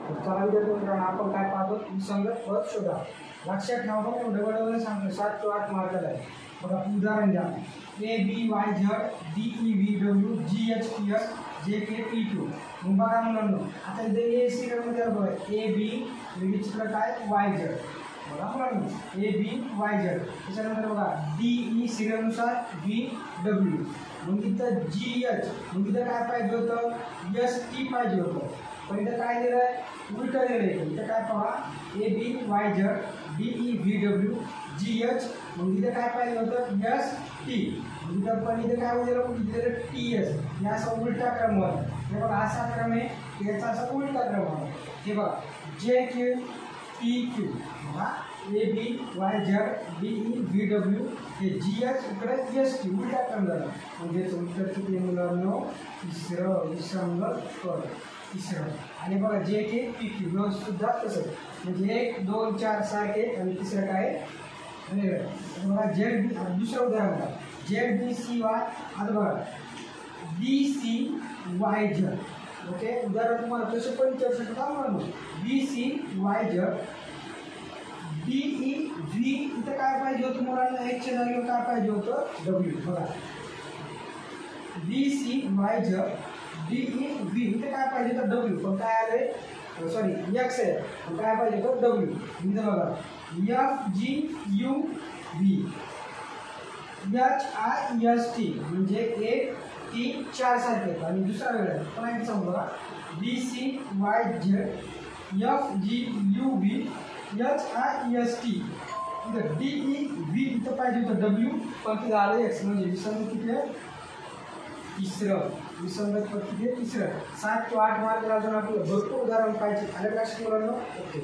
चला विद्यार्थी मित्रांनो, आपण काय पाहतो, विसंगत पद शोधा. लक्षात ठेवा बघा, डबल सांगतो 7 ते 8 मार्काला आहे. बघा उदाहरण द्या. ABYZ DEVW GHPS JKP2. मग बघा मुलांनो, आता इथे ए सिरियलमध्ये बघा AB म्हणजे चित्र काय YZ. बघा मुलांनो ABYZ. त्याच्यानंतर बघा DE सिरियलनुसार VW. मग इथं GH मग इथं काय पाहिजे होतं, ST पाहिजे होतं. पण इथं काय दिलं आहे, उलटं दिलं आहे. इथं काय पहा ABYZ DEVW GH मग इथं काय पाहिजे होतं, ST. इथं पण इथं काय दिलं, इथं TS. या असा उलटा क्रम आहे. हे बघा असा क्रम आहे, याचा असा उलटा क्रम आहे. हे बघा JKPQ. बघा ABYZ DEVW हे GH इकडे ST उलटा क्रम झाला. म्हणजे उत्तर किती मुलांनो, तिसरं विसंगत पद तिसरं. आणि बघा JKPQ दोन सुद्धा तसंच, म्हणजे 1 2 4 सारखे आणि तिसरं काय वेगळं. बघा ZB. दुसरं उदाहरण बघा ZBCY. आता बघा BCYZ. ओके, उदाहरण तुम्हाला कसं पण विचारू शकता म्हणून BCYZ DEV. इथं काय पाहिजे होतं मुलांना, एकच्या जागेवर काय पाहिजे होतं, W. बघा BCYZ DEV इथं काय पाहिजे होतं, W. पण काय आलंय, सॉरी X आहे, पण काय पाहिजे होतं W. इथं बघा FGUV HIST म्हणजे 1 3 4 सारखे. आणि दुसरा वेगळा पण एक समजा BCYZ FGUV HIST. इथं DEV इथं पाहिजे होतं W, पण तिथं आलं X. म्हणजे विसंगत किती आहे, तिसरं. विसंगत पद किती आहे, तिसरं. 7 ते 8 मार्क अजून आपल्याला भरपूर उदाहरण पाहिजे. आलं लक्षात मुलांनो. ओके.